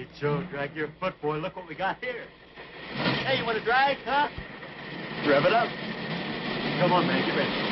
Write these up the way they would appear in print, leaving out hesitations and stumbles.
Hey, Joe, drag your foot, boy. Look what we got here. Hey, you want to drag, huh? Rev it up. Come on, man. Get ready.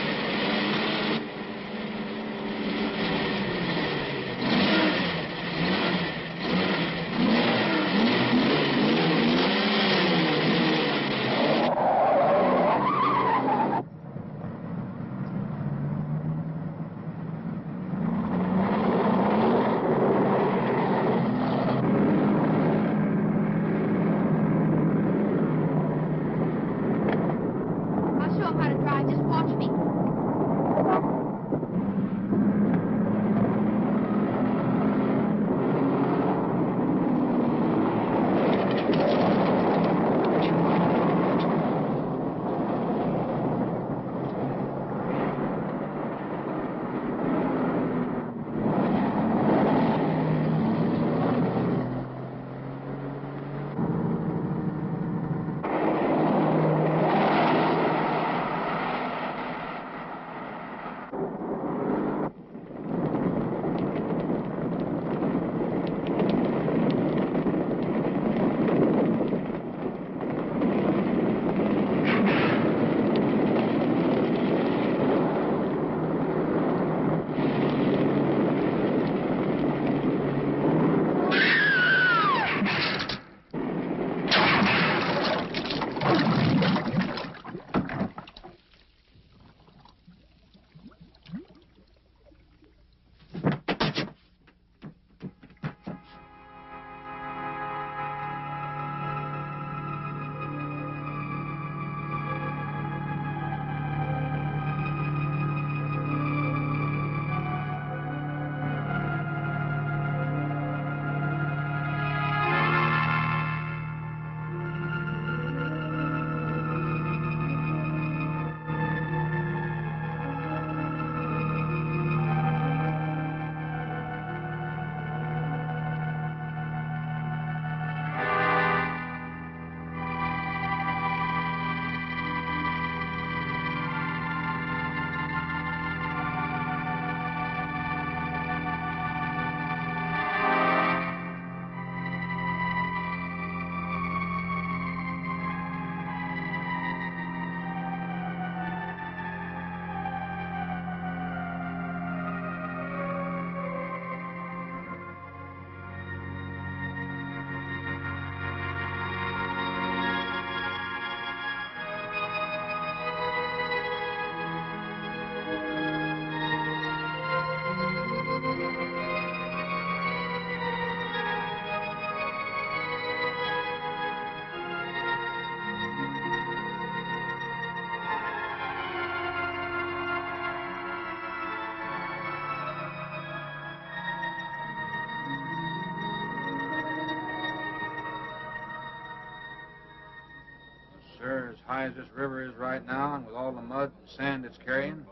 Sir, as high as this river is right now, and with all the mud and sand it's carrying,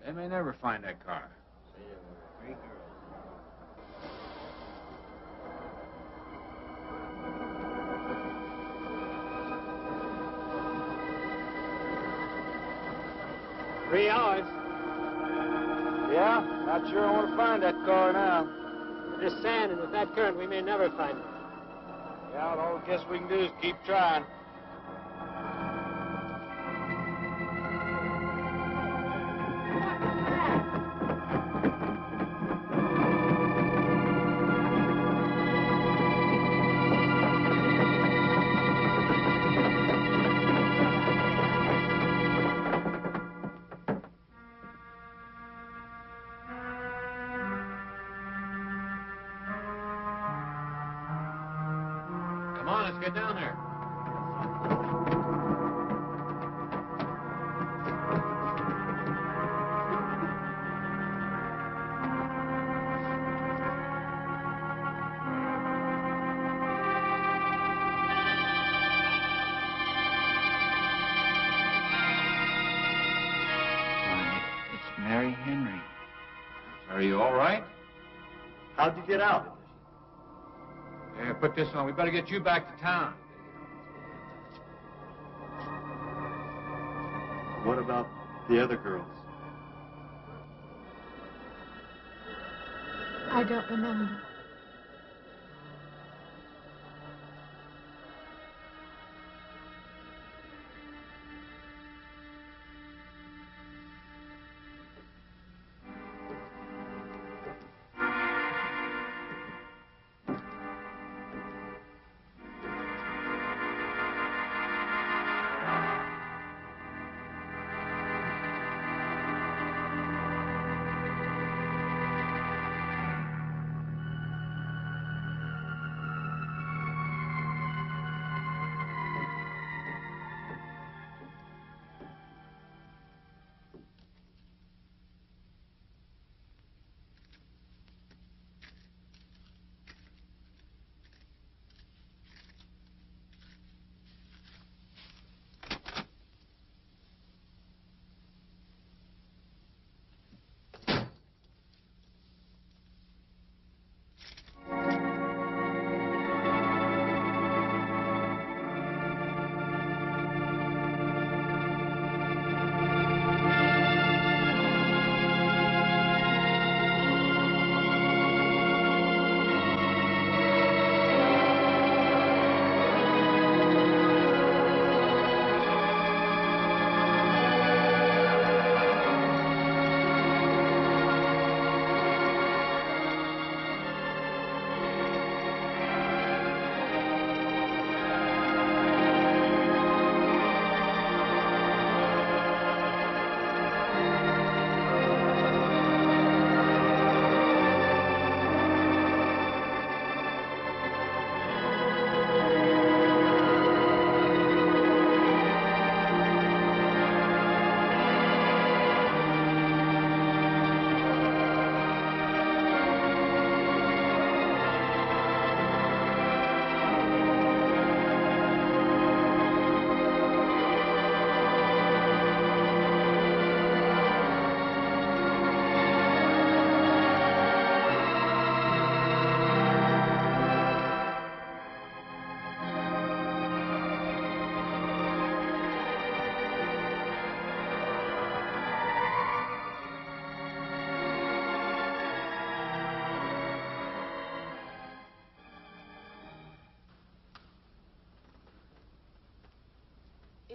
they may never find that car. Three hours. Yeah? Not sure I want to find that car now. With this sand and with that current, we may never find it. Yeah, well, all I guess we can do is keep trying. Come on, let's get down there. It's Mary Henry. Are you all right? How'd you get out? Yeah, put this on. We better get you back to town. What about the other girls? I don't remember.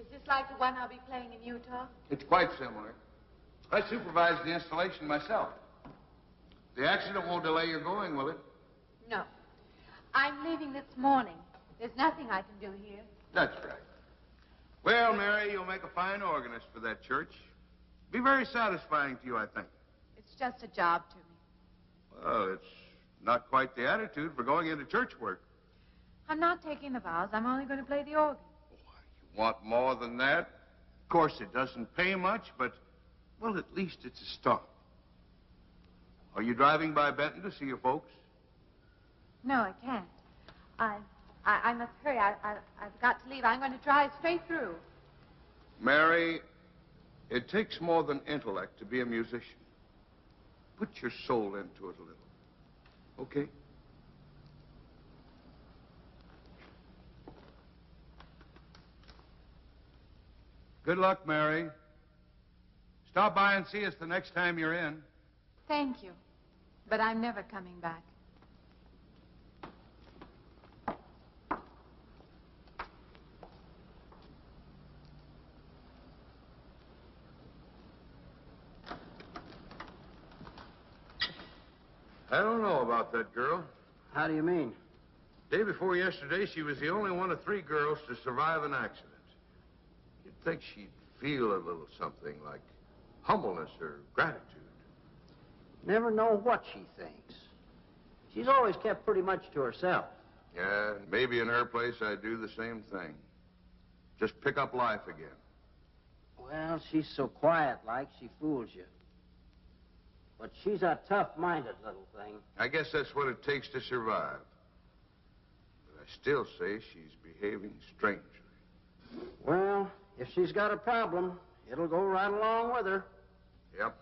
Is this like the one I'll be playing in Utah? It's quite similar. I supervised the installation myself. The accident won't delay your going, will it? No. I'm leaving this morning. There's nothing I can do here. That's right. Well, Mary, you'll make a fine organist for that church. Be very satisfying to you, I think. It's just a job to me. Well, it's not quite the attitude for going into church work. I'm not taking the vows. I'm only going to play the organ. You want more than that? Of course, it doesn't pay much, but, well, at least it's a start. Are you driving by Benton to see your folks? No, I can't. I must hurry. I've got to leave. I'm going to drive straight through. Mary, it takes more than intellect to be a musician. Put your soul into it a little. Okay? Good luck, Mary. Stop by and see us the next time you're in. Thank you. But I'm never coming back. I don't know about that girl. How do you mean? Day before yesterday, she was the only one of 3 girls to survive an accident. You'd think she'd feel a little something like humbleness or gratitude. Never know what she thinks. She's always kept pretty much to herself. Yeah, maybe in her place I'd do the same thing. Just pick up life again. Well, she's so quiet-like, she fools you. But she's a tough-minded little thing. I guess that's what it takes to survive. But I still say she's behaving strangely. Well, if she's got a problem, it'll go right along with her. Yep.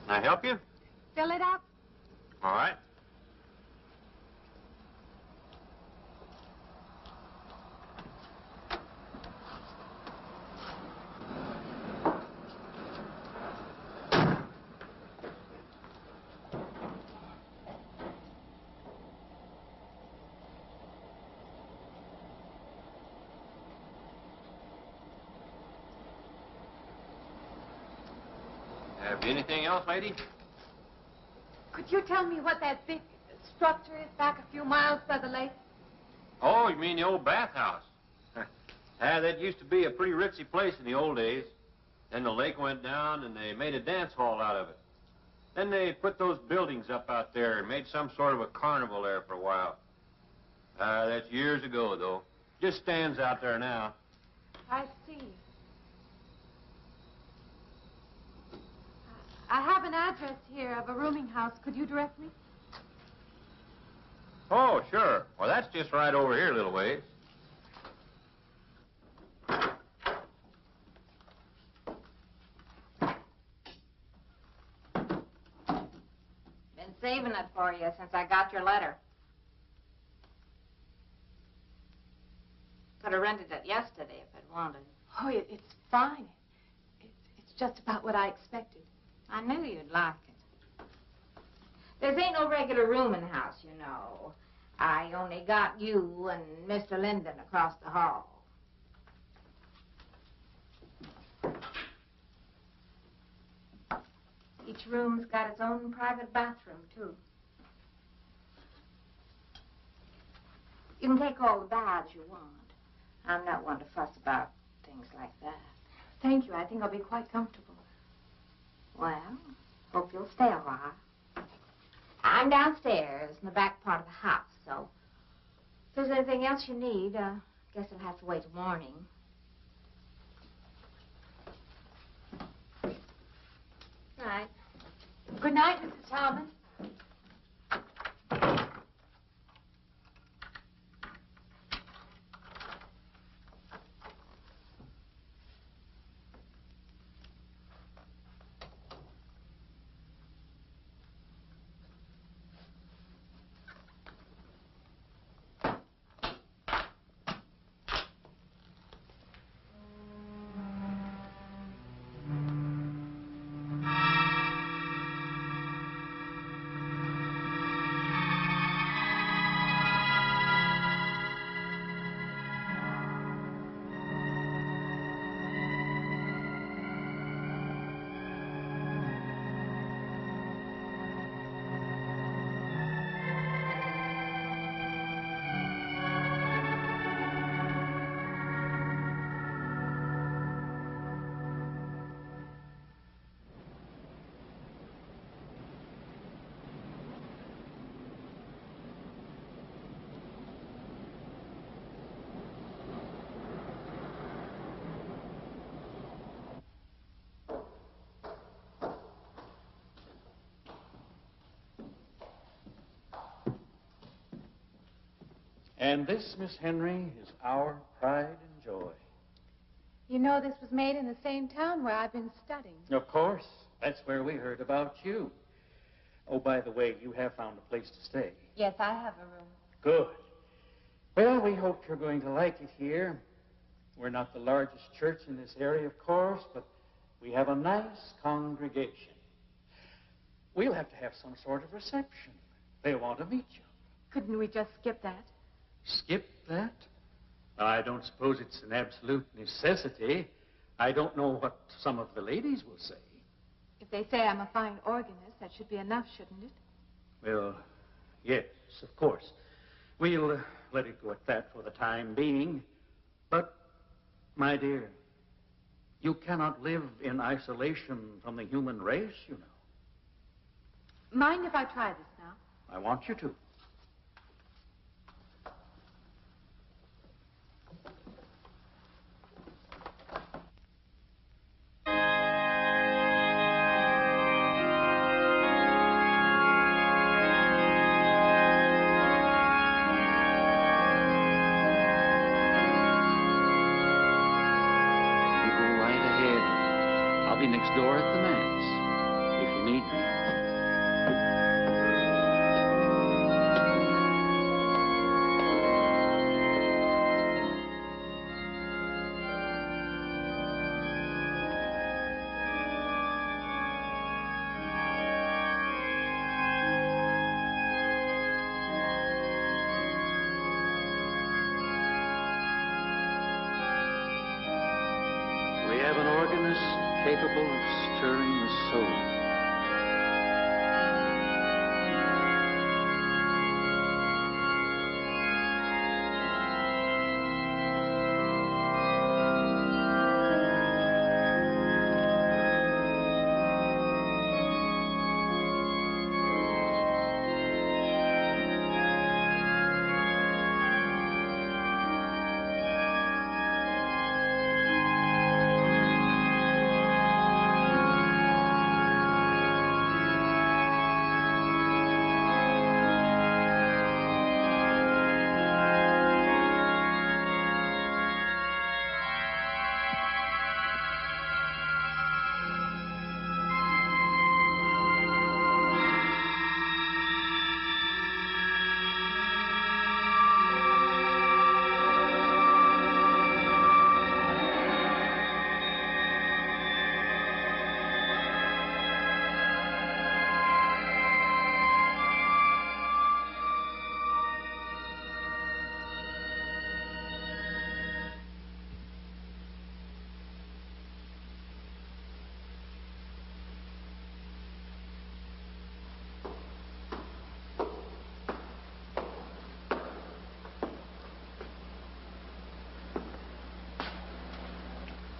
Can I help you? Fill it up. All right. Have you anything else, lady? Could you tell me what that big structure is back a few miles by the lake? Oh, you mean the old bathhouse? That used to be a pretty ritzy place in the old days. Then the lake went down and they made a dance hall out of it. Then they put those buildings up out there and made some sort of a carnival there for a while. That's years ago, though. Just stands out there now. I see. I have an address here of a rooming house. Could you direct me? Oh, sure. Well, that's just right over here a little ways. Been saving it for you since I got your letter. Could have rented it yesterday if I'd wanted. Oh, it's fine. It's just about what I expected. I knew you'd like it. There ain't no regular room in the house, you know. I only got you and Mr. Linden across the hall. Each room's got its own private bathroom, too. You can take all the baths you want. I'm not one to fuss about things like that. Thank you. I think I'll be quite comfortable. Well, hope you'll stay a while. I'm downstairs in the back part of the house, so if there's anything else you need, guess it'll have to wait till morning. Right. Good night, Mrs. Talman. And this, Miss Henry, is our pride and joy. You know this was made in the same town where I've been studying. Of course. That's where we heard about you. Oh, by the way, you have found a place to stay. Yes, I have a room. Good. Well, we hope you're going to like it here. We're not the largest church in this area, of course, but we have a nice congregation. We'll have to have some sort of reception. They'll want to meet you. Couldn't we just skip that? Skip that? I don't suppose it's an absolute necessity. I don't know what some of the ladies will say. If they say I'm a fine organist, that should be enough, shouldn't it? Well, yes, of course. We'll let it go at that for the time being. But, my dear, you cannot live in isolation from the human race, you know. Mind if I try this now? I want you to. Next door at the manse. If you need me. We have an organist capable of stirring the soul.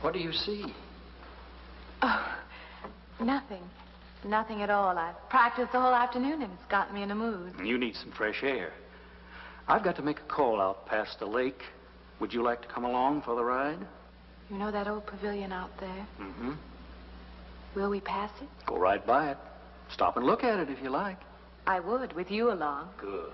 What do you see? Oh, nothing. Nothing at all. I've practiced the whole afternoon and it's gotten me in a mood. You need some fresh air. I've got to make a call out past the lake. Would you like to come along for the ride? You know that old pavilion out there? Mm-hmm. Will we pass it? Go right by it. Stop and look at it if you like. I would, with you along. Good.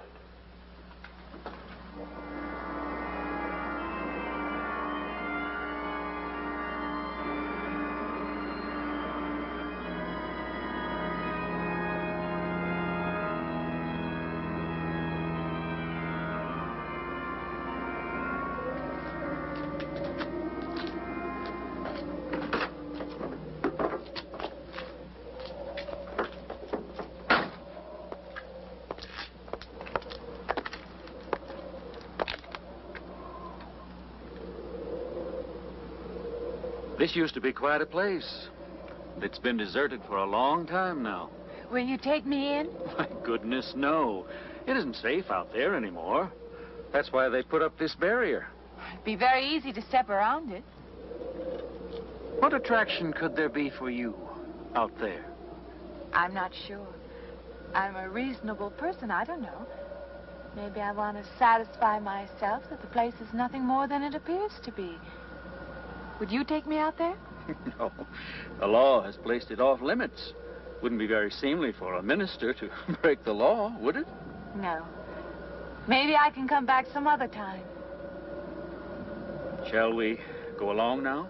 This used to be quite a place. It's been deserted for a long time now. Will you take me in? My goodness, no. It isn't safe out there anymore. That's why they put up this barrier. It'd be very easy to step around it. What attraction could there be for you out there? I'm not sure. I'm a reasonable person. I don't know. Maybe I want to satisfy myself that the place is nothing more than it appears to be. Would you take me out there? No. The law has placed it off limits. Wouldn't be very seemly for a minister to break the law, would it? No. Maybe I can come back some other time. Shall we go along now?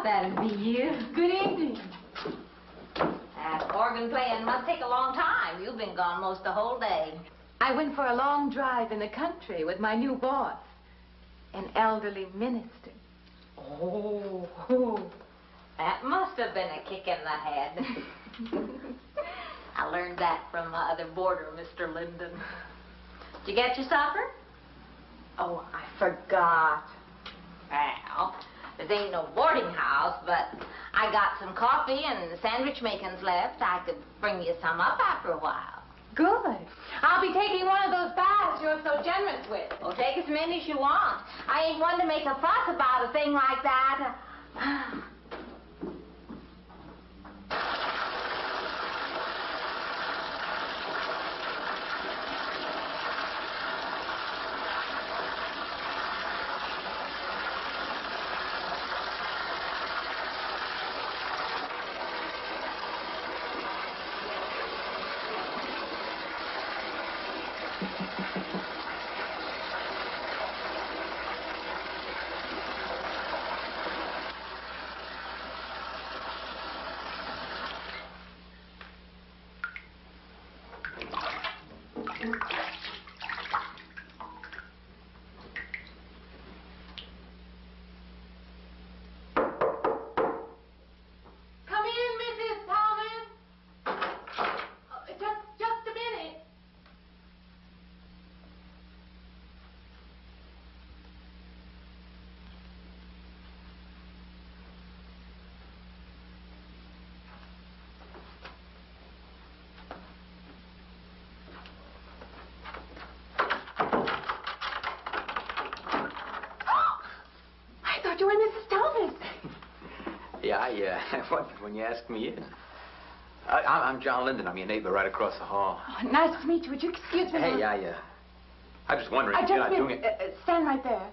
That'd be you. Good evening. That organ playing must take a long time. You've been gone most the whole day. I went for a long drive in the country with my new boss, an elderly minister. Oh, that must have been a kick in the head. I learned that from my other boarder, Mr. Linden. Did you get your supper? Oh, I forgot. Well, this ain't no boarding house, but I got some coffee and sandwich makings left. I could bring you some up after a while. Good. I'll be taking one of those baths you're so generous with. Well, take as many as you want. I ain't one to make a fuss about a thing like that. Come in, Mrs. Thomas. Just a minute. I thought you were Mrs. Thomas. Yeah, I wondered when you asked me in. I'm John Linden. I'm your neighbor right across the hall. Oh, nice to meet you. Would you excuse me? Hey, I'm just wondering if you're not doing it. Stand right there.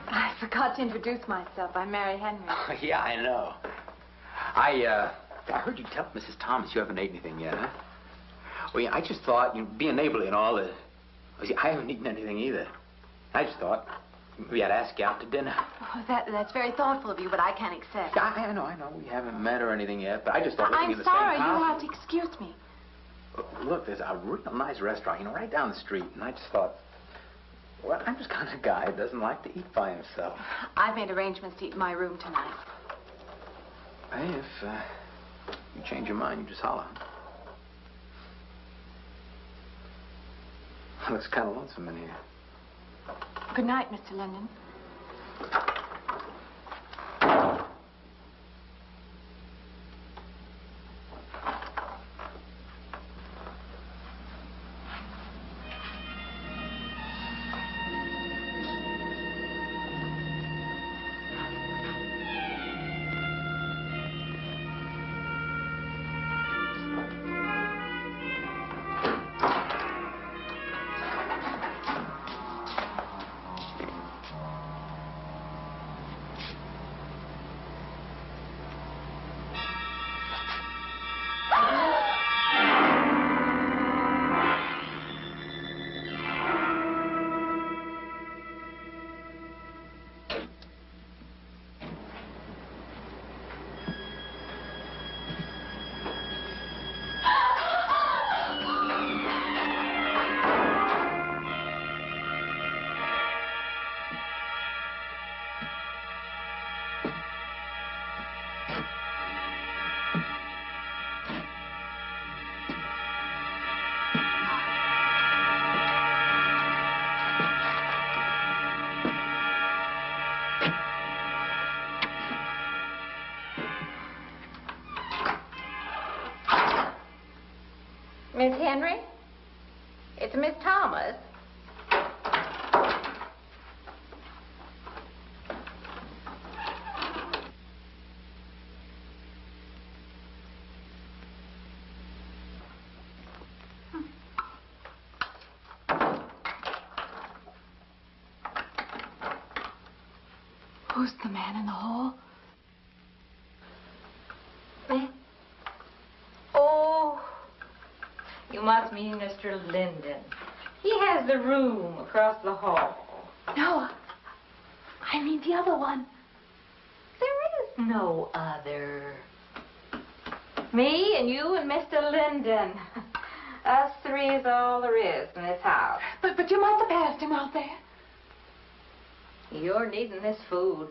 I forgot to introduce myself. I'm Mary Henry. Oh, yeah, I know. I heard you tell Mrs. Thomas you haven't ate anything yet, huh? Well, yeah, I just thought, being neighborly and all, I haven't eaten anything either. I just thought we had to ask you out to dinner. Oh, that's very thoughtful of you, but I can't accept. Yeah, I know. We haven't met or anything yet, but I just thought living in I'm the sorry. same house. You'll have to excuse me. Look, there's a real nice restaurant, right down the street, and I just thought, well, I'm just kind of a guy who doesn't like to eat by himself. I've made arrangements to eat in my room tonight. Hey, if you change your mind, you just holler. Looks kind of lonesome in here. Good night, Mr. Linden. Miss Henry? It's Miss Thomas. Who's the man in the hall? Me? Oh, you must mean Mr. Linden. He has the room across the hall. No, I mean the other one. There is no other. Me and you and Mr. Linden. Us three is all there is in this house. But you must have passed him out there. You're needing this food.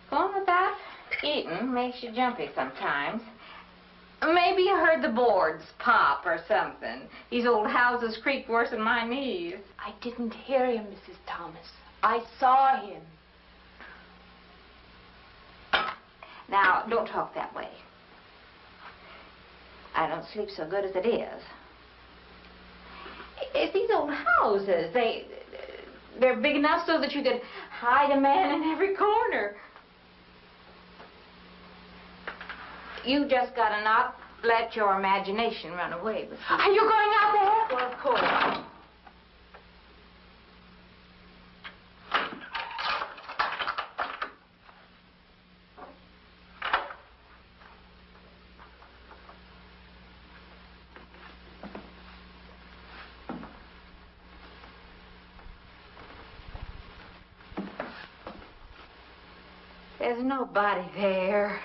Going without eating makes you jumpy sometimes. Maybe you heard the boards pop or something. These old houses creak worse than my knees. I didn't hear him, Mrs. Thomas. I saw him. Now, don't talk that way. I don't sleep so good as it is. It's these old houses. They're big enough so that you could hide a man in every corner. You just gotta not let your imagination run away with you. Are you going out there? Well, of course. There's nobody there.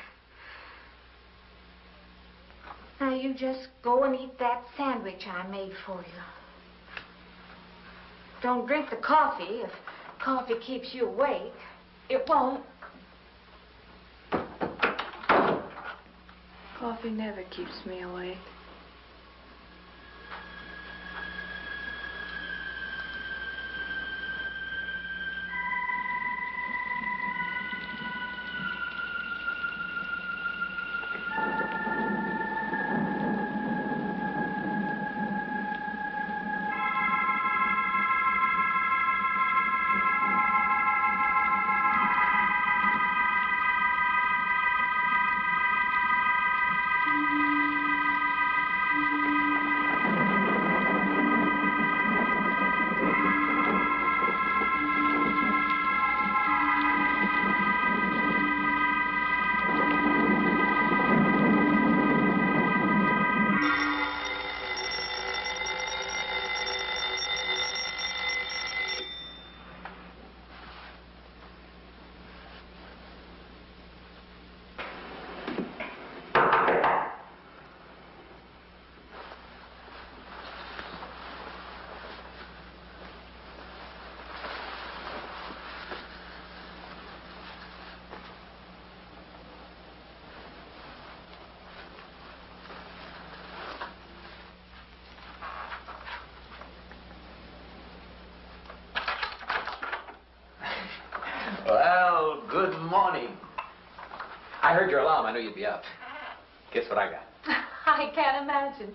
Now, you just go and eat that sandwich I made for you. Don't drink the coffee. If coffee keeps you awake, it won't. Coffee never keeps me awake. Well, good morning. I heard your alarm. I knew you'd be up. Guess what I got? I can't imagine.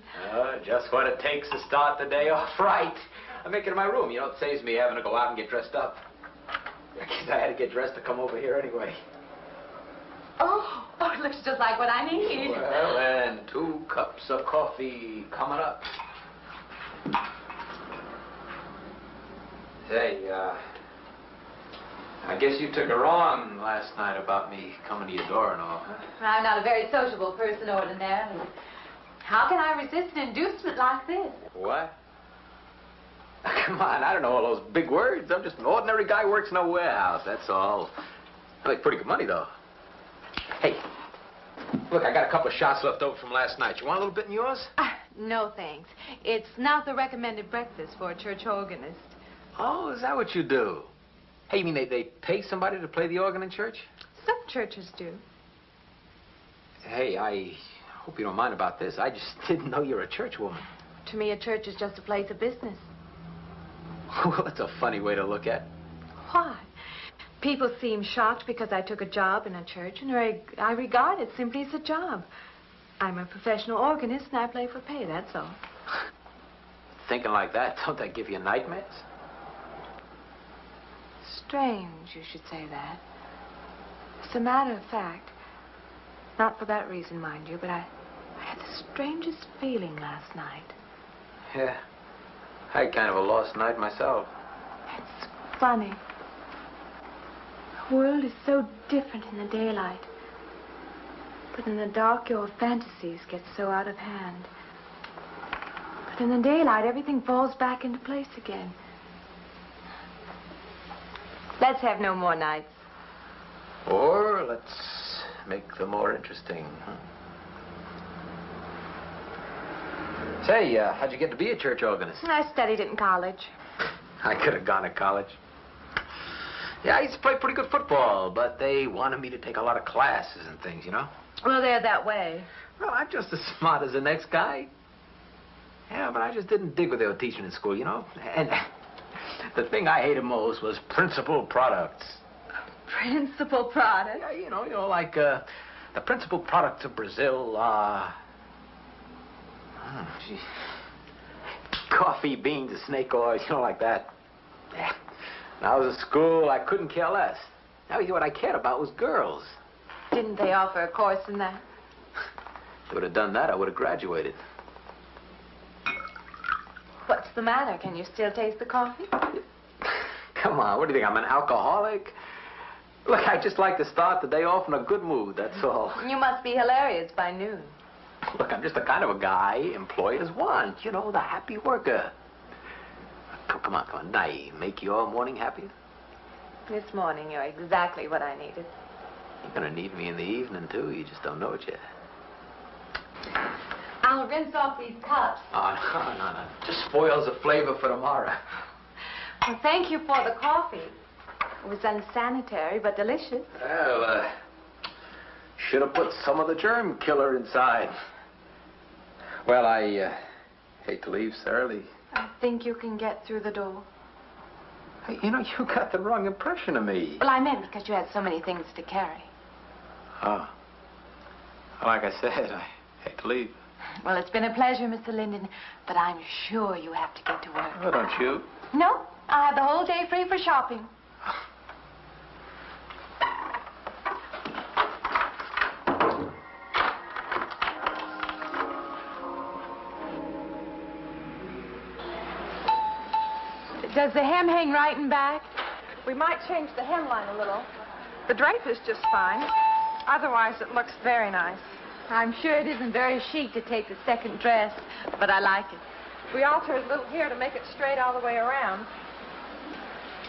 Just what it takes to start the day off right. I make it in my room. You know, it saves me having to go out and get dressed up. I guess I had to get dressed to come over here anyway. Oh, it looks just like what I need. Well, and 2 cups of coffee coming up. Say, I guess you took her on last night about me coming to your door and all, huh? I'm not a very sociable person ordinarily. How can I resist an inducement like this? What? Come on, I don't know all those big words. I'm just an ordinary guy who works in a warehouse, that's all. I make pretty good money, though. Hey, look, I got a couple of shots left over from last night. You want a little bit in yours? No, thanks. It's not the recommended breakfast for a church organist. Oh, is that what you do? Hey, you mean they pay somebody to play the organ in church? Some churches do. Hey, I hope you don't mind about this. I just didn't know you're a church woman. To me, a church is just a place of business. Well, that's a funny way to look at it. Why? People seem shocked because I took a job in a church, and I regard it simply as a job. I'm a professional organist, and I play for pay, that's all. Thinking like that, don't that give you nightmares? Strange you should say that. As a matter of fact, not for that reason, mind you, but I had the strangest feeling last night. Yeah, I had kind of a lost night myself. It's funny. The world is so different in the daylight. But in the dark, your fantasies get so out of hand. But in the daylight, everything falls back into place again. Let's have no more nights. Or let's make them more interesting, huh? Say, how'd you get to be a church organist? I studied it in college. I could have gone to college. Yeah, I used to play pretty good football, but they wanted me to take a lot of classes and things, you know? Well, they're that way. Well, I'm just as smart as the next guy. Yeah, but I just didn't dig what they were teaching in school, you know? And the thing I hated most was principal products. Principal product? Yeah, you know, like, the principal products of Brazil are... coffee, beans, and snake oil, you know, like that. Yeah. When I was at school, I couldn't care less. Now, you know, what I cared about was girls. Didn't they offer a course in that? If they would have done that, I would have graduated. What's the matter? Can you still taste the coffee? Come on, what do you think, I'm an alcoholic? Look, I just like to start the day off in a good mood, that's all. You must be hilarious by noon. Look, I'm just the kind of a guy employers want, you know, the happy worker. Come on, now, make your morning happier? This morning, you're exactly what I needed. You're gonna need me in the evening, too. You just don't know it yet. I'll rinse off these cups. Oh, no. Just spoils the flavor for tomorrow. Well, thank you for the coffee. It was unsanitary, but delicious. Well, should have put some of the germ killer inside. Well, I hate to leave so early. I think you can get through the door. Hey, you know, you got the wrong impression of me. Well, I meant because you had so many things to carry. Oh. Like I said, I hate to leave. Well, it's been a pleasure, Mr. Linden, but I'm sure you have to get to work. Oh, don't you? No, I have the whole day free for shopping. Does the hem hang right and back? We might change the hemline a little. The drape is just fine. Otherwise, it looks very nice. I'm sure it isn't very chic to take the second dress, but I like it. We alter a little here to make it straight all the way around.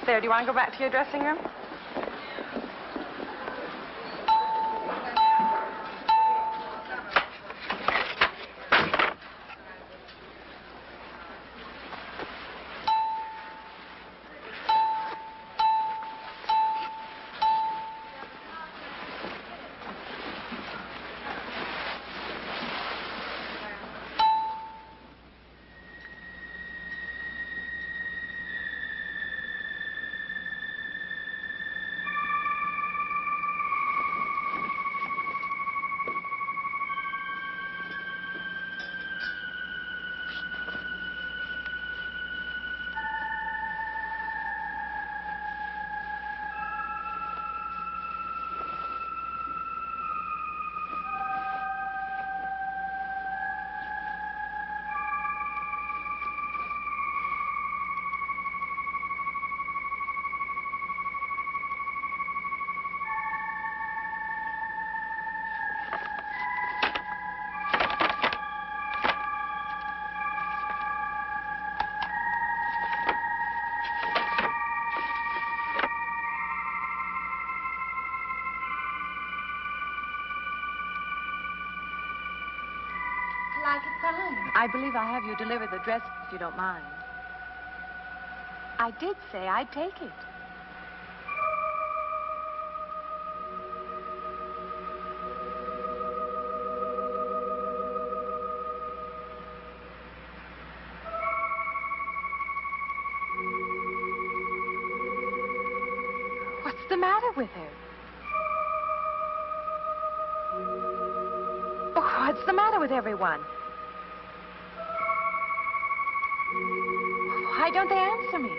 There, do you want to go back to your dressing room? I believe I have you deliver the dress, if you don't mind. I did say I'd take it. What's the matter with her? Oh, what's the matter with everyone? Why don't they answer me?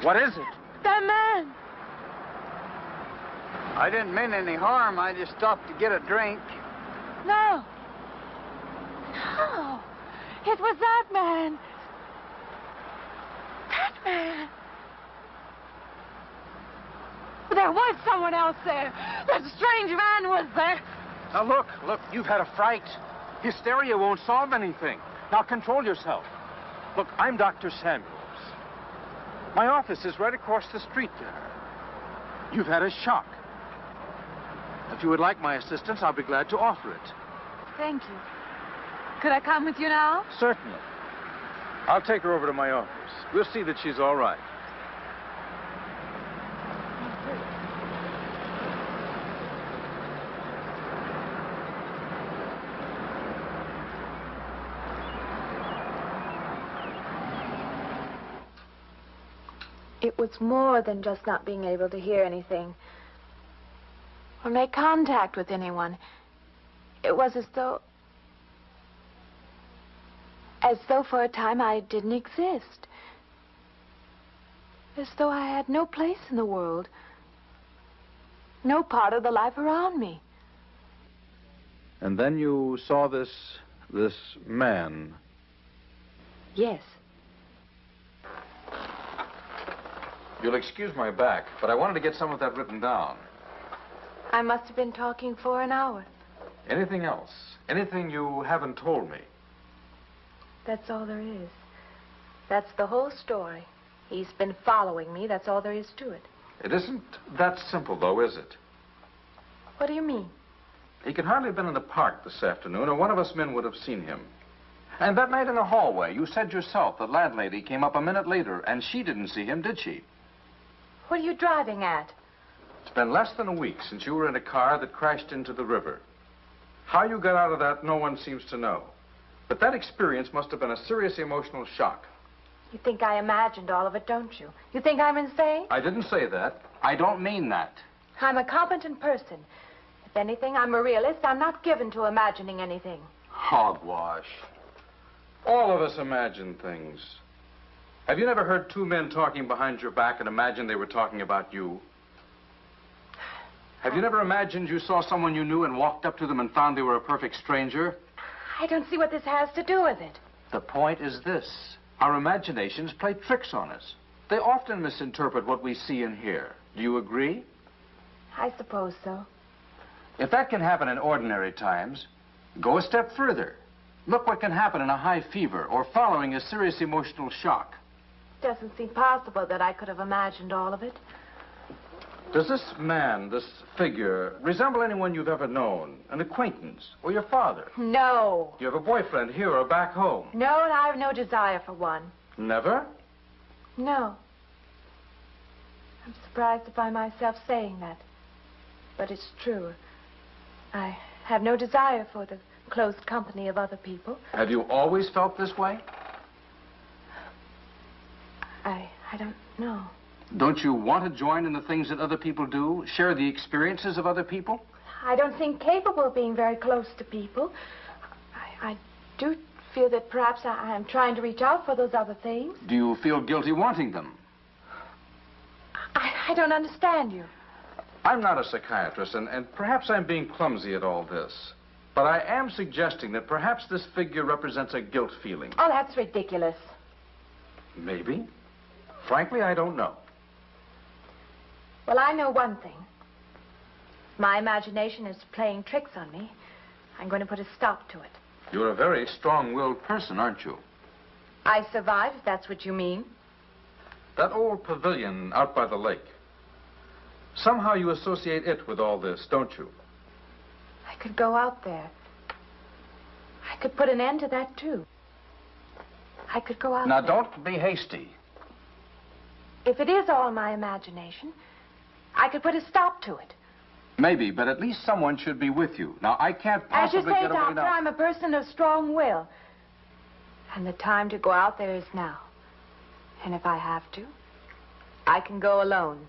What is it? That man. I didn't mean any harm. I just stopped to get a drink. No. No. It was that man. That man. There was someone else there. That strange man was there. Now, look, you've had a fright. Hysteria won't solve anything. Now, control yourself. Look, I'm Dr. Samuels. My office is right across the street there. You've had a shock. If you would like my assistance, I'll be glad to offer it. Thank you. Could I come with you now? Certainly. I'll take her over to my office. We'll see that she's all right. It was more than just not being able to hear anything or make contact with anyone. It was as though for a time I didn't exist. As though I had no place in the world. No part of the life around me. And then you saw this man. Yes. You'll excuse my back, but I wanted to get some of that written down. I must have been talking for an hour. Anything else? Anything you haven't told me? That's all there is. That's the whole story. He's been following me. That's all there is to it. It isn't that simple, though, is it? What do you mean? He could hardly have been in the park this afternoon, or one of us men would have seen him. And that night in the hallway, you said yourself the landlady came up a minute later, and she didn't see him, did she? What are you driving at? It's been less than a week since you were in a car that crashed into the river. How you got out of that, no one seems to know. But that experience must have been a serious emotional shock. You think I imagined all of it, don't you? You think I'm insane? I didn't say that. I don't mean that. I'm a competent person. If anything, I'm a realist. I'm not given to imagining anything. Hogwash. All of us imagine things. Have you never heard two men talking behind your back and imagined they were talking about you? Have you never imagined you saw someone you knew and walked up to them and found they were a perfect stranger? I don't see what this has to do with it. The point is this. Our imaginations play tricks on us. They often misinterpret what we see and hear. Do you agree? I suppose so. If that can happen in ordinary times, go a step further. Look what can happen in a high fever or following a serious emotional shock. It doesn't seem possible that I could have imagined all of it. Does this man, this figure, resemble anyone you've ever known? An acquaintance? Or your father? No. Do you have a boyfriend here or back home? No, and I have no desire for one. Never? No. I'm surprised to find myself saying that. But it's true. I have no desire for the close company of other people. Have you always felt this way? I don't know. Don't you want to join in the things that other people do? Share the experiences of other people? I don't seem capable of being very close to people. I do feel that perhaps I am trying to reach out for those other things. Do you feel guilty wanting them? I don't understand you. I'm not a psychiatrist, and perhaps I'm being clumsy at all this. But I am suggesting that perhaps this figure represents a guilt feeling. Oh, that's ridiculous. Maybe. Frankly, I don't know. Well, I know one thing. My imagination is playing tricks on me. I'm going to put a stop to it. You're a very strong-willed person, aren't you? I survive, if that's what you mean. That old pavilion out by the lake. Somehow you associate it with all this, don't you? I could go out there. I could put an end to that, too. I could go out Now, there. don't be hasty. If it is all my imagination, I could put a stop to it. Maybe, but at least someone should be with you. Now, I can't As you possibly say, get away Doctor, now. I'm a person of strong will. And the time to go out there is now. And if I have to, I can go alone.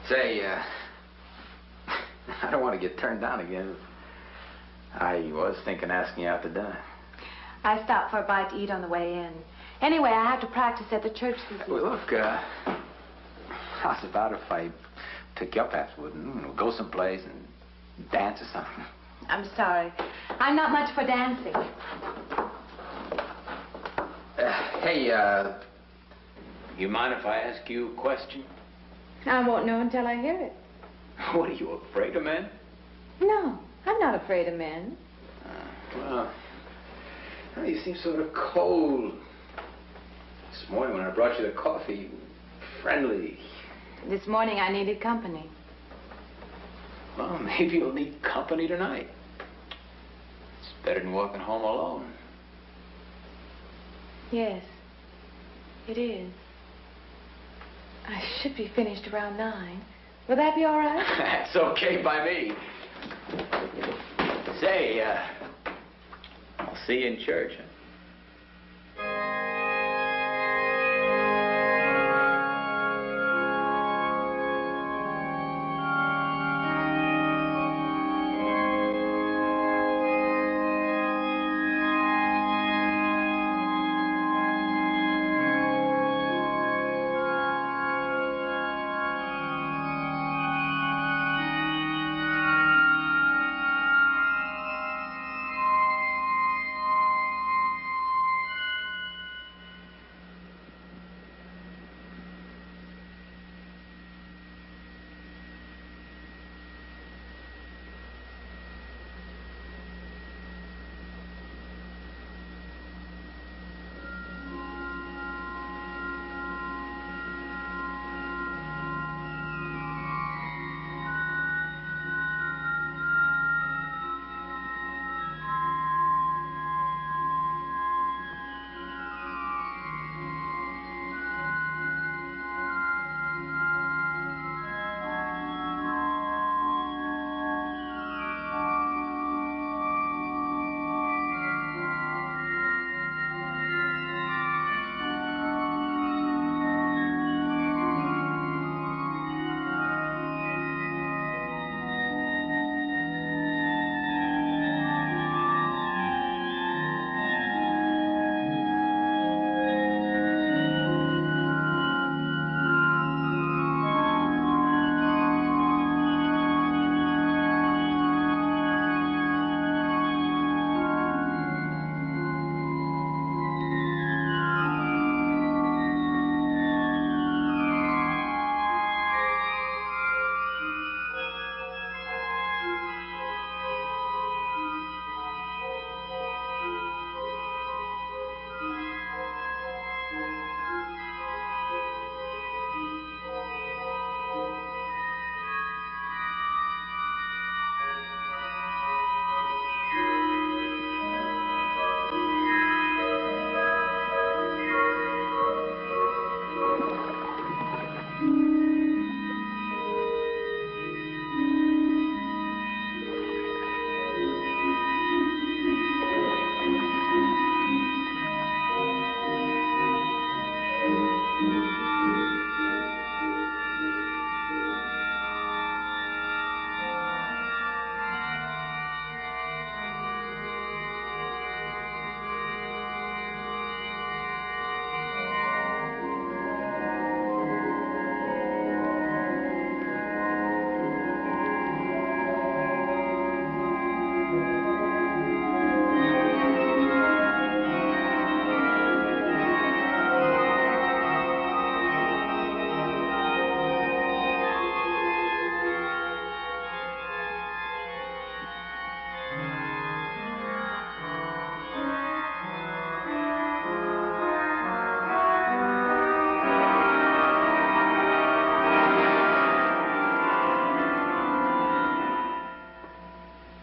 Say, I don't want to get turned down again. I was thinking asking you out to dinner. I stopped for a bite to eat on the way in. Anyway, I have to practice at the church this evening. Well, look, how's about if I took you up afterward and go someplace and dance or something? I'm sorry. I'm not much for dancing. Hey, you mind if I ask you a question? I won't know until I hear it. What, are you afraid of men? No, I'm not afraid of men. Well, you seem sort of cold. This morning when I brought you the coffee, friendly. This morning I needed company. Well, maybe you'll need company tonight. It's better than walking home alone. Yes, it is. I should be finished around 9. Will that be all right? That's okay by me. Say, I'll see you in church, huh?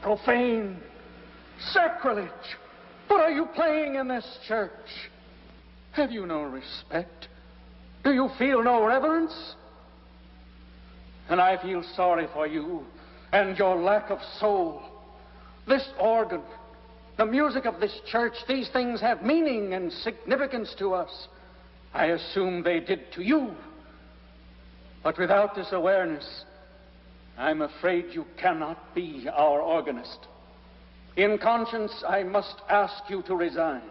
Profane, sacrilege. What are you playing in this church? Have you no respect? Do you feel no reverence? And I feel sorry for you and your lack of soul. This organ, the music of this church, these things have meaning and significance to us. I assume they did to you. But without this awareness, I'm afraid you cannot be our organist. In conscience, I must ask you to resign.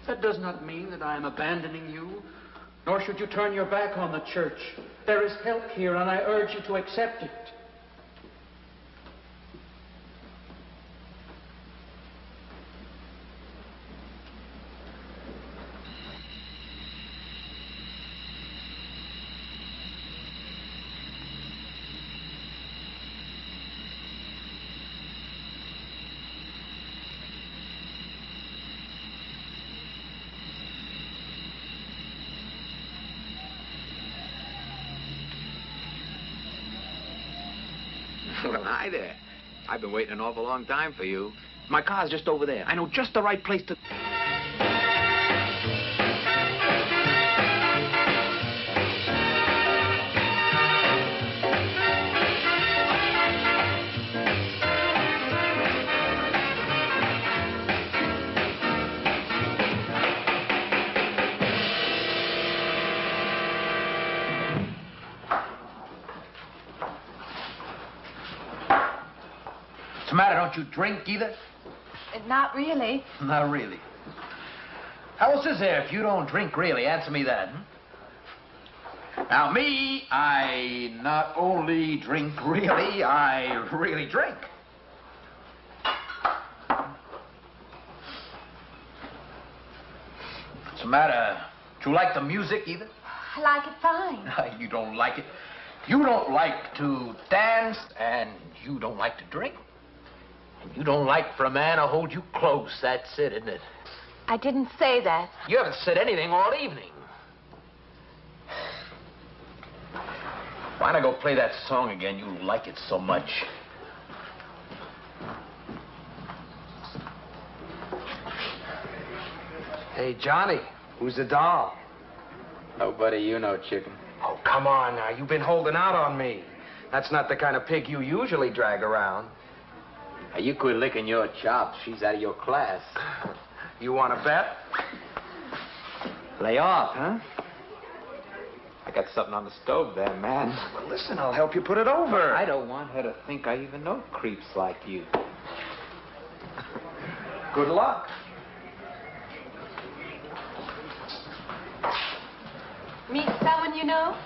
That does not mean that I am abandoning you, nor should you turn your back on the church. There is help here, and I urge you to accept it. Well, hi there. I've been waiting an awful long time for you. My car's just over there. I know just the right place to... What's the matter? Don't you drink either? Not really. Not really. How else is there if you don't drink really? Answer me that. Now, me, I not only drink really, I really drink. What's the matter? Do you like the music either? I like it fine. You don't like it. You don't like to dance, and you don't like to drink. And you don't like for a man to hold you close. That's it, isn't it? I didn't say that. You haven't said anything all evening. Why not go play that song again? You like it so much. Hey, Johnny, who's the doll? Nobody you know, chicken. Oh, come on now. You've been holding out on me. That's not the kind of pig you usually drag around. Now, you quit licking your chops. She's out of your class. You want to bet? Lay off, huh? I got something on the stove there, man. Well, listen, I'll help you put it over. I don't want her to think I even know creeps like you. Good luck. Meet someone you know?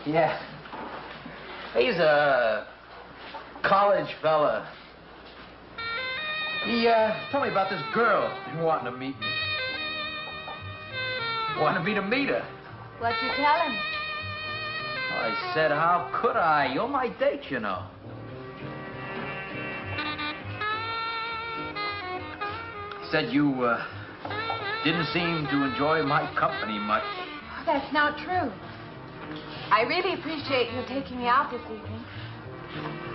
Yeah. He's a college fella. He told me about this girl wanting to meet me. Wanted me to meet her. What'd you tell him? I said, how could I? You're my date, you know. Said you didn't seem to enjoy my company much. Oh, that's not true. I really appreciate you taking me out this evening.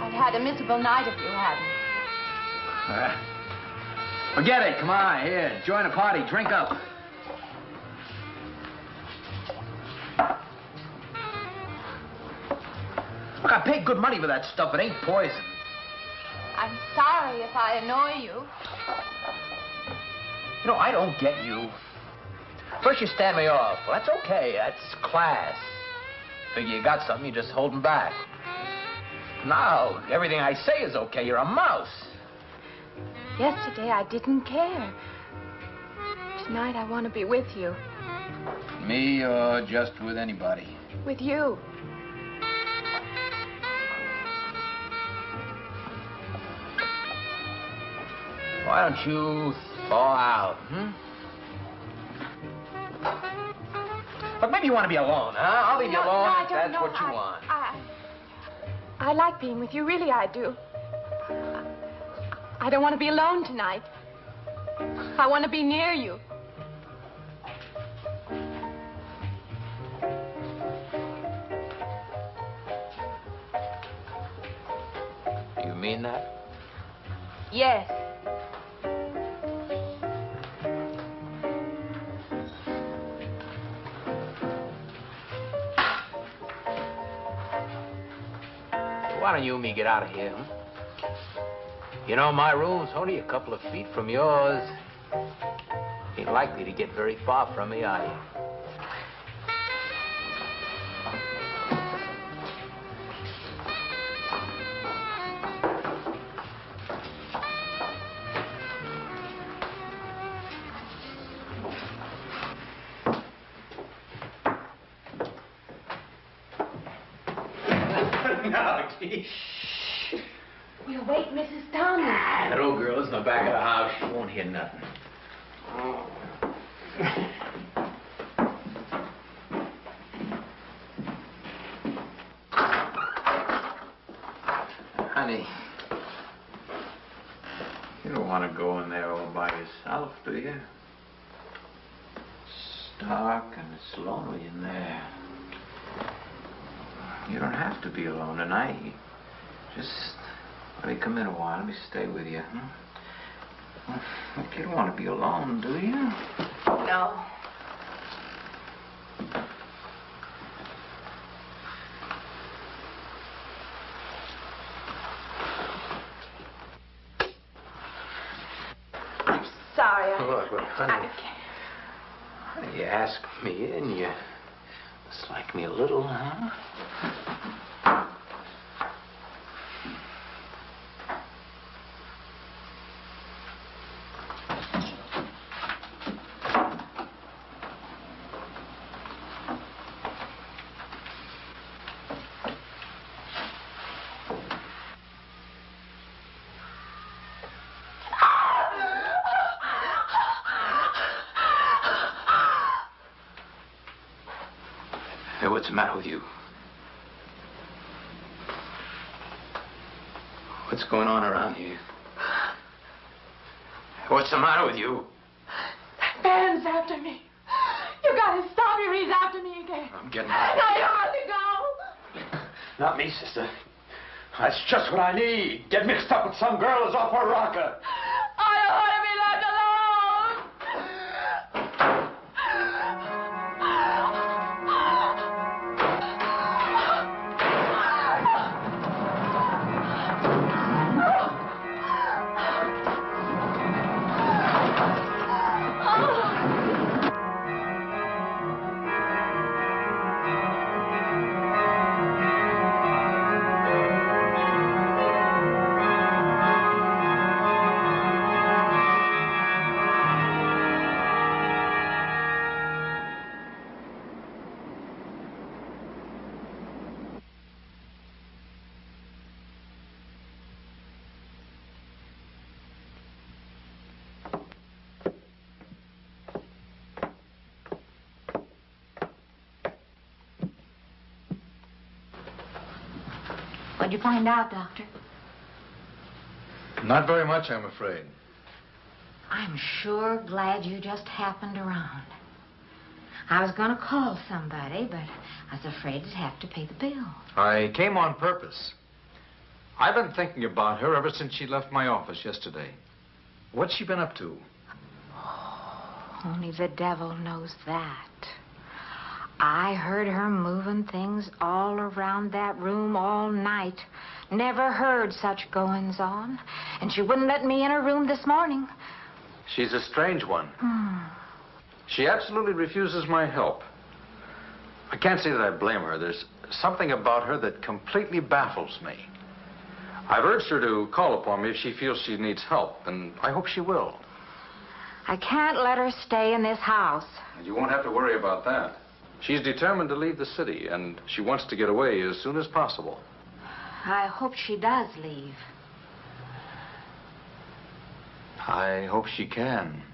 I'd had a miserable night if you hadn't. Forget it. Come on, here. Join the party. Drink up. Look, I paid good money for that stuff. It ain't poison. I'm sorry if I annoy you. You know, I don't get you. First you stand me off. Well, that's okay. That's class. Figure you got something, you're just holding back. Now, everything I say is okay. You're a mouse. Yesterday, I didn't care. Tonight, I want to be with you. Me or just with anybody? With you. Why don't you thaw out, But maybe you want to be alone, huh? I'll leave you alone no, if that's what you want. I like being with you, really I do. I don't want to be alone tonight. I want to be near you. You mean that? Yes. Why don't you and me get out of here, huh? You know, my room's only a couple of feet from yours. Ain't likely to get very far from me, are you? No, gee. We'll wake Mrs. Thomas. That old girl's in the back of the house. She won't hear nothing. Honey, you don't want to go in there all by yourself, do you? It's dark and it's lonely in there. You don't have to be alone tonight. Just let me come in a while. Let me stay with you. Huh? Look, you don't want to be alone, do you? No. I'm sorry. Look, honey. Honey, you asked me in. You must like me a little, huh? Hey, what's the matter with you? What's going on around here? What's the matter with you? That man's after me. You gotta stop him. He's after me again. I'm getting out. Now you have to go. Not me, sister. That's just what I need. Get mixed up with some girl who's off her rocker. I don't want to be left alone. What'd you find out, Doctor? Not very much, I'm afraid. I'm sure glad you just happened around. I was going to call somebody, but I was afraid I'd have to pay the bill. I came on purpose. I've been thinking about her ever since she left my office yesterday. What's she been up to? Only the devil knows that. I heard her moving things all around that room all night. Never heard such goings on. And she wouldn't let me in her room this morning. She's a strange one. She absolutely refuses my help. I can't say that I blame her. There's something about her that completely baffles me. I've urged her to call upon me if she feels she needs help, and I hope she will. I can't let her stay in this house. You won't have to worry about that. She's determined to leave the city, and she wants to get away as soon as possible. I hope she does leave. I hope she can.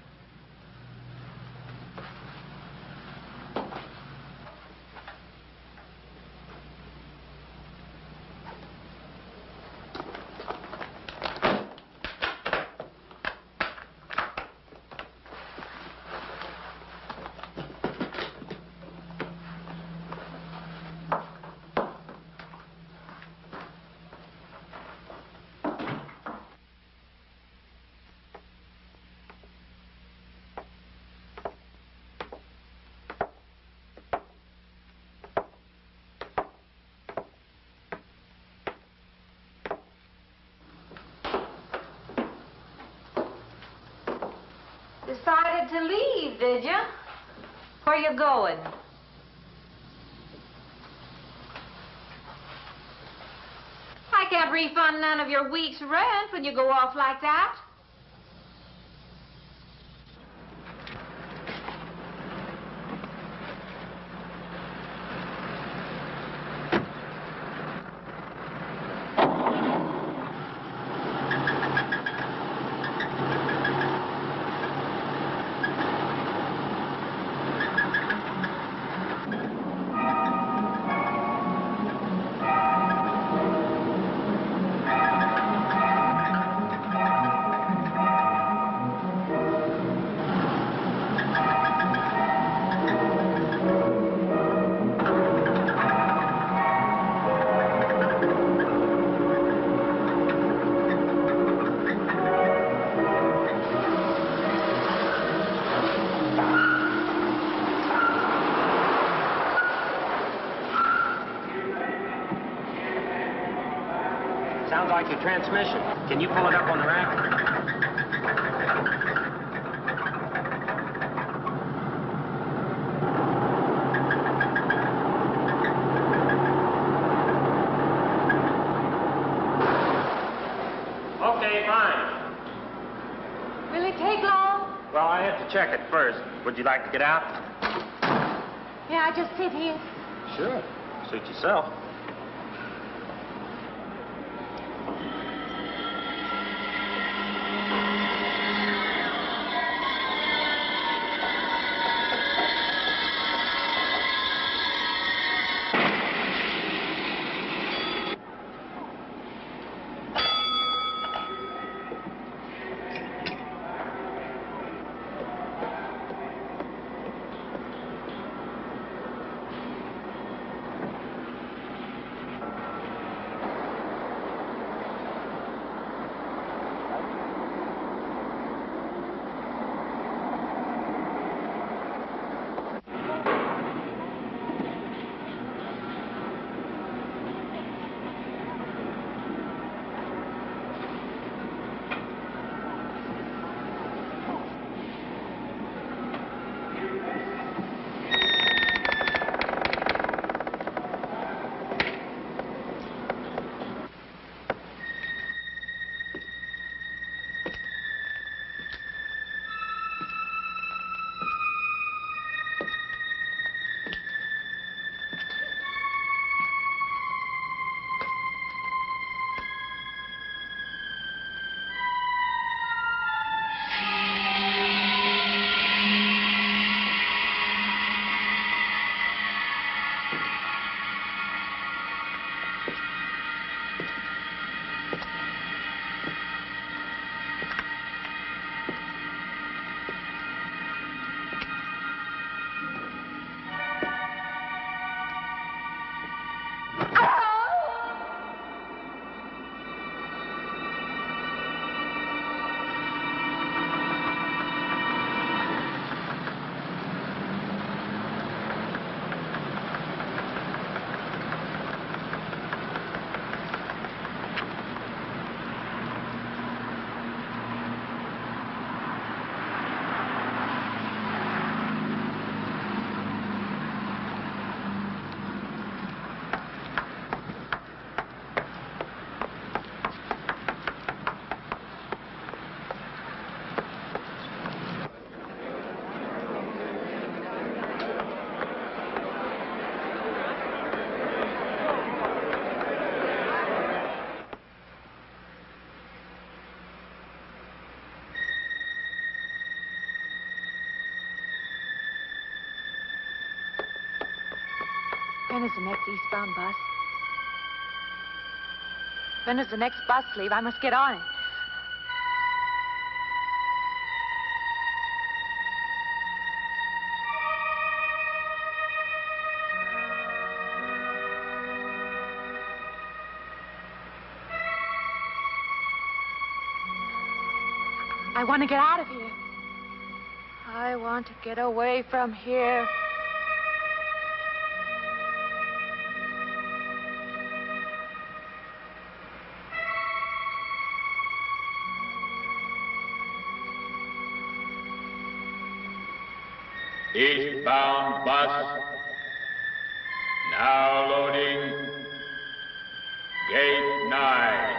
decided to leave, did you? Where you going? I can't refund none of your week's rent when you go off like that. Sounds like your transmission. Can you pull it up on the rack? Okay, fine. Will it take long? Well, I have to check it first. Would you like to get out? Yeah, I just sit here. Sure. Suit yourself. When is the next eastbound bus? When does the next bus leave? I must get on it. I want to get out of here. I want to get away from here. Eastbound bus. Now loading. Gate 9.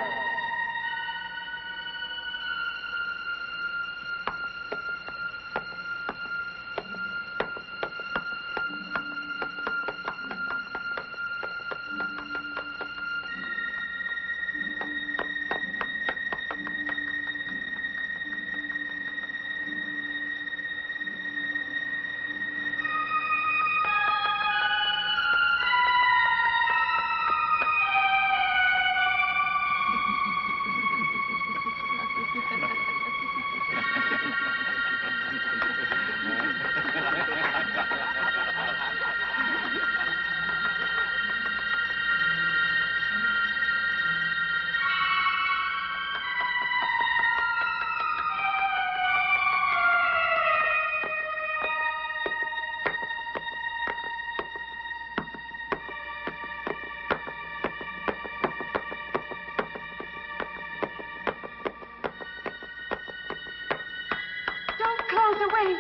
Wait.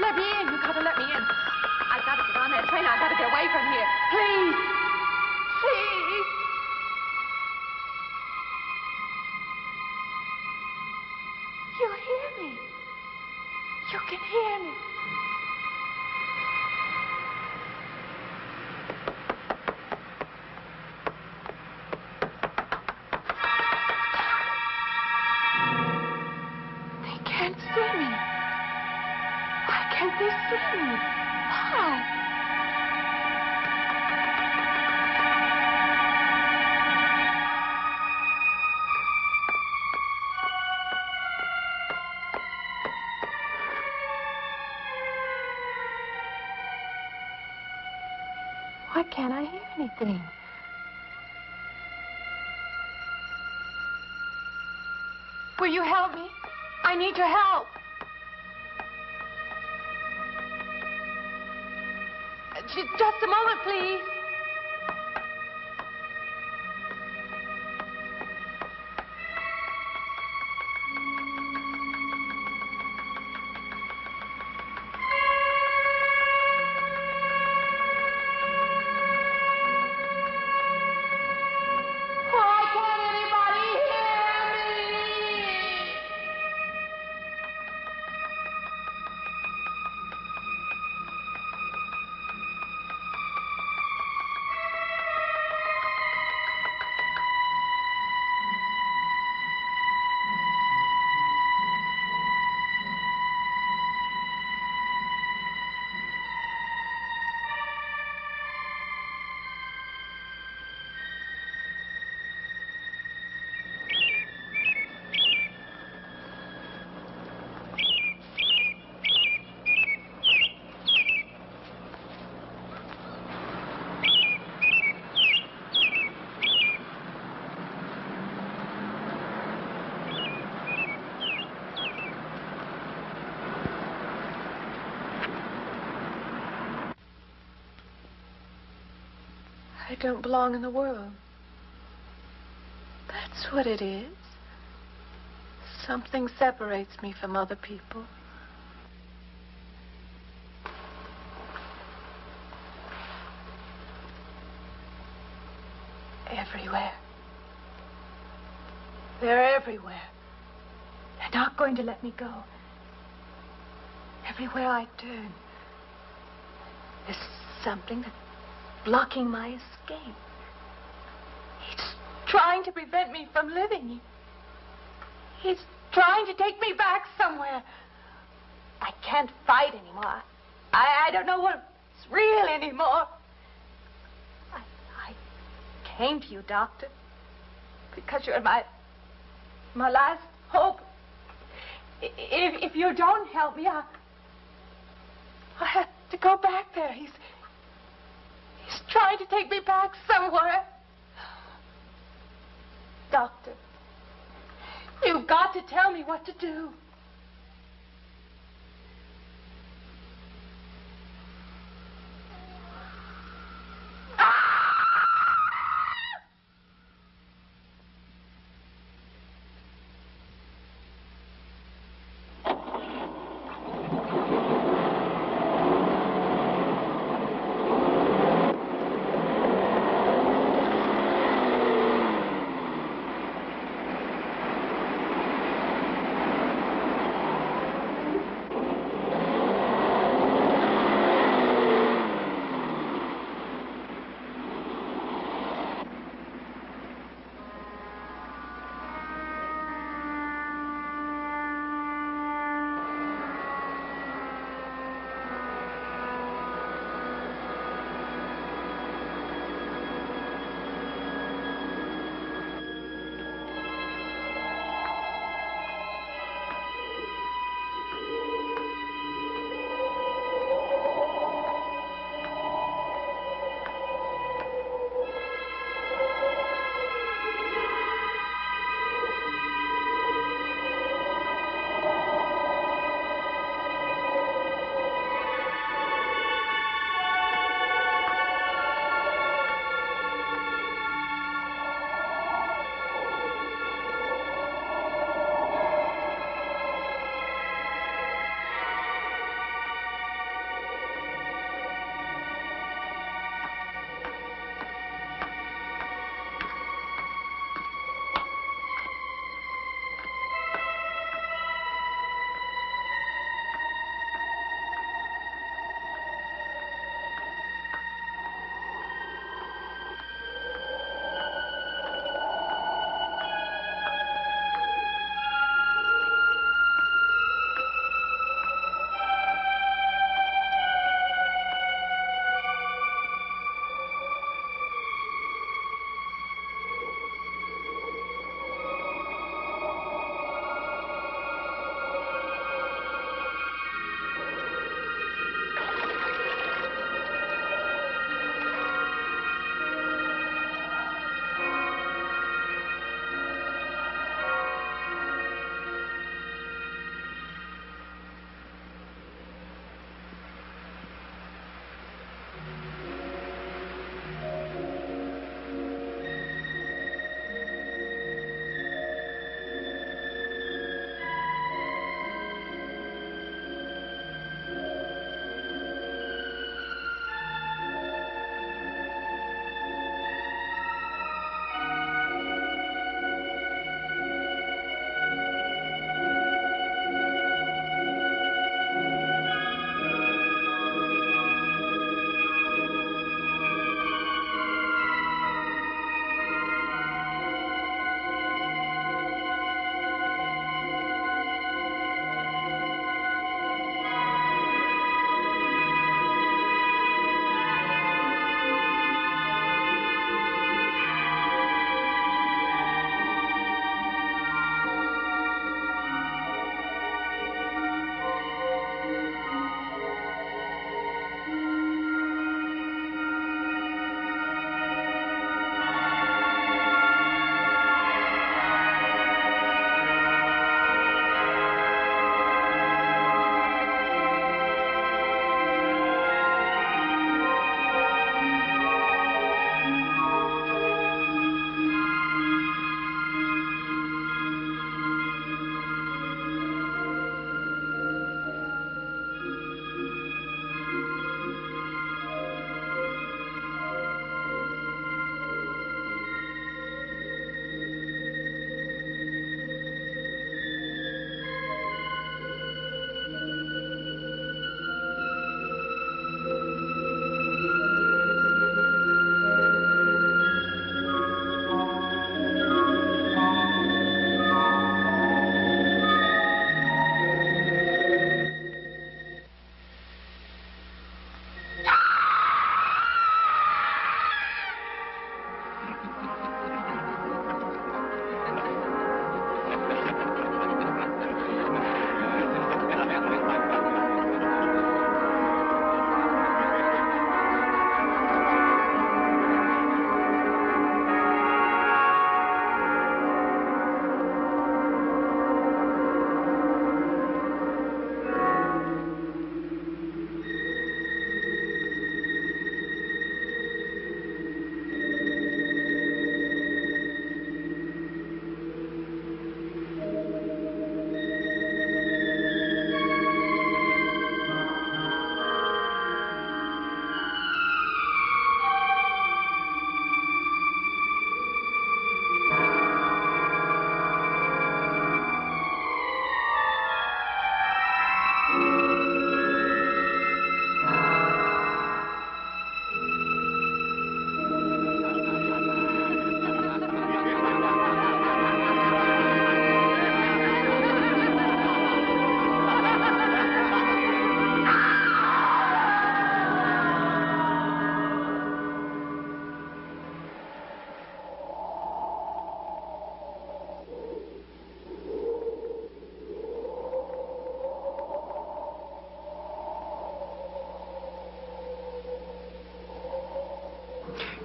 Let me in. You gotta let me in. I gotta get on that train. I gotta get away from here. Please. Please. You hear me. You can hear me. Can't see me. Why can't they see me? Why? Why can't I hear anything? Will you help me? I need your help. Just a moment, please. Why can't anybody hear me? I don't belong in the world. That's what it is. Something separates me from other people. Everywhere. They're everywhere. They're not going to let me go. Everywhere I turn, there's something that's blocking my escape. He's trying to prevent me from living. He's trying to take me back somewhere. I can't fight anymore. I don't know what's real anymore. I came to you, Doctor, because you're my last hope. If you don't help me, I'll have to go back there. He's trying to take me back somewhere. Doctor, you've got to tell me what to do.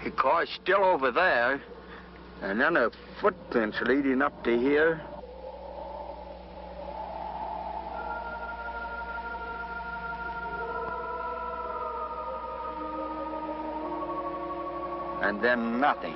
the car's still over there. And then the footprints leading up to here. And then nothing.